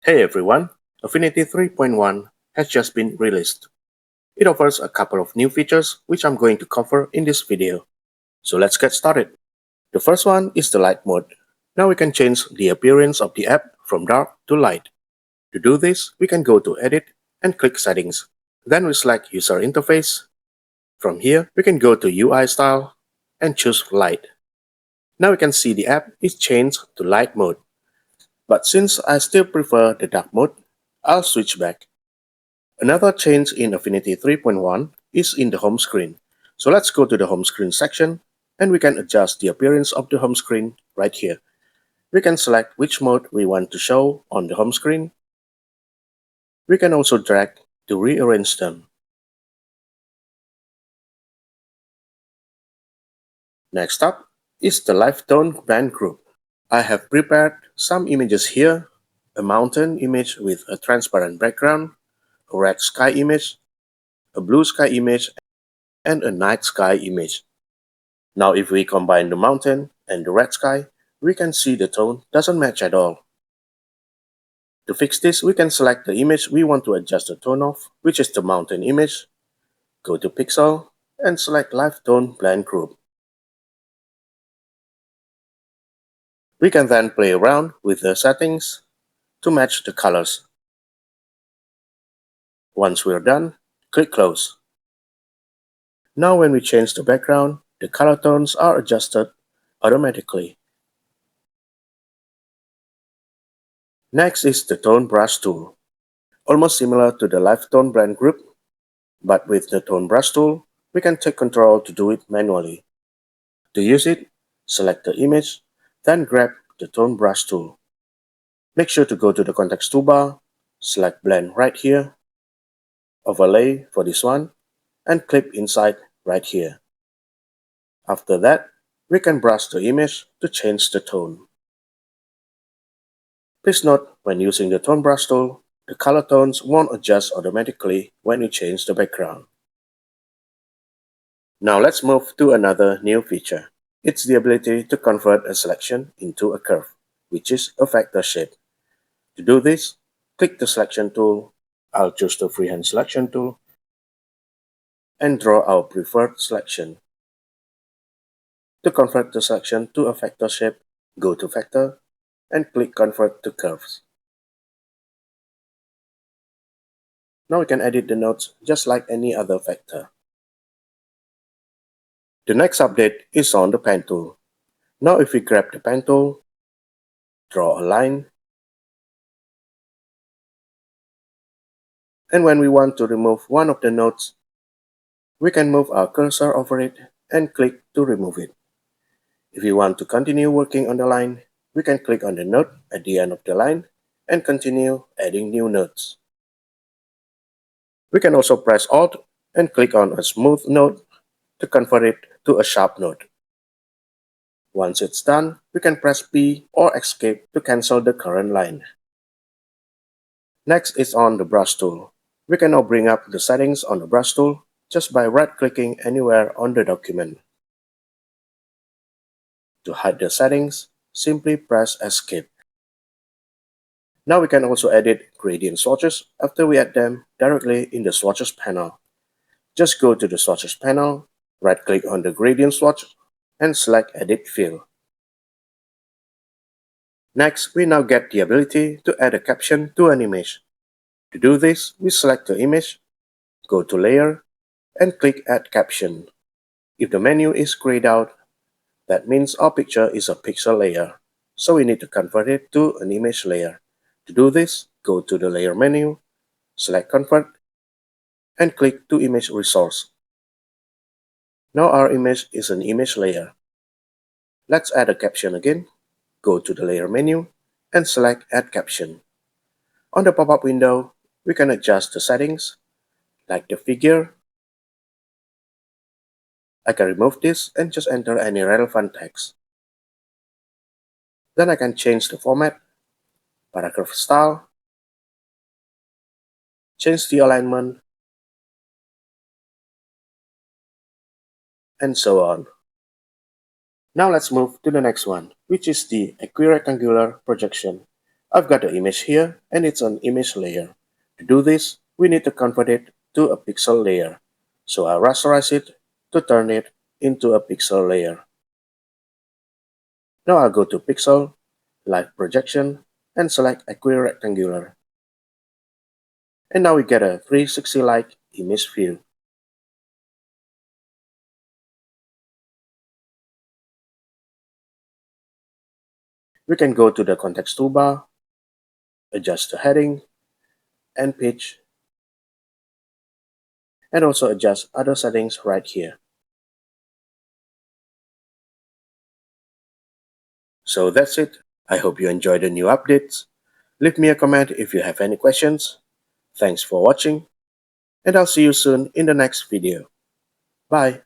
Hey everyone, Affinity 3.1 has just been released. It offers a couple of new features which I'm going to cover in this video. So let's get started. The first one is the light mode. Now we can change the appearance of the app from dark to light. To do this, we can go to Edit and click Settings. Then we select User Interface. From here, we can go to UI Style and choose Light. Now we can see the app is changed to light mode. But since I still prefer the dark mode, I'll switch back. Another change in Affinity 3.1 is in the home screen. So let's go to the home screen section and we can adjust the appearance of the home screen right here. We can select which mode we want to show on the home screen. We can also drag to rearrange them. Next up is the live tone blend group. I have prepared some images here, a mountain image with a transparent background, a red sky image, a blue sky image, and a night sky image. Now if we combine the mountain and the red sky, we can see the tone doesn't match at all. To fix this, we can select the image we want to adjust the tone of, which is the mountain image. Go to Pixel and select Live Tone Blend Group. We can then play around with the settings to match the colors. Once we're done, click Close. Now when we change the background, the color tones are adjusted automatically. Next is the Tone Brush tool. Almost similar to the Live Tone Blend Group, but with the Tone Brush tool, we can take control to do it manually. To use it, select the image, then grab the Tone Brush tool. Make sure to go to the Context toolbar, select Blend right here, Overlay for this one, and clip inside right here. After that, we can brush the image to change the tone. Please note, when using the Tone Brush tool, the color tones won't adjust automatically when you change the background. Now let's move to another new feature. It's the ability to convert a selection into a curve, which is a vector shape. To do this, click the selection tool. I'll choose the freehand selection tool and draw our preferred selection. To convert the selection to a vector shape, go to Vector and click Convert to Curves. Now we can edit the nodes just like any other vector. The next update is on the pen tool. Now if we grab the pen tool, draw a line, and when we want to remove one of the nodes, we can move our cursor over it and click to remove it. If we want to continue working on the line, we can click on the node at the end of the line and continue adding new nodes. We can also press Alt and click on a smooth node to convert it to a sharp node. Once it's done, we can press P or Escape to cancel the current line. Next is on the brush tool. We can now bring up the settings on the brush tool just by right-clicking anywhere on the document. To hide the settings, simply press Escape. Now we can also edit gradient swatches after we add them directly in the Swatches panel. Just go to the Swatches panel, right-click on the gradient swatch, and select Edit Fill. Next, we now get the ability to add a caption to an image. To do this, we select the image, go to Layer, and click Add Caption. If the menu is grayed out, that means our picture is a pixel layer, so we need to convert it to an image layer. To do this, go to the Layer menu, select Convert, and click to Image Resource. Now our image is an image layer. Let's add a caption again. Go to the Layer menu and select Add Caption. On the pop-up window, we can adjust the settings, like the figure. I can remove this and just enter any relevant text. Then I can change the format, paragraph style, change the alignment, and so on. Now let's move to the next one, which is the Equirectangular Projection. I've got the image here and it's an image layer. To do this, we need to convert it to a pixel layer. So I'll rasterize it to turn it into a pixel layer. Now I'll go to Pixel, Light Projection, and select Equirectangular. And now we get a 360-like image view. We can go to the context toolbar, adjust the heading and pitch, and also adjust other settings right here. So that's it. I hope you enjoyed the new updates. Leave me a comment if you have any questions. Thanks for watching, and I'll see you soon in the next video. Bye.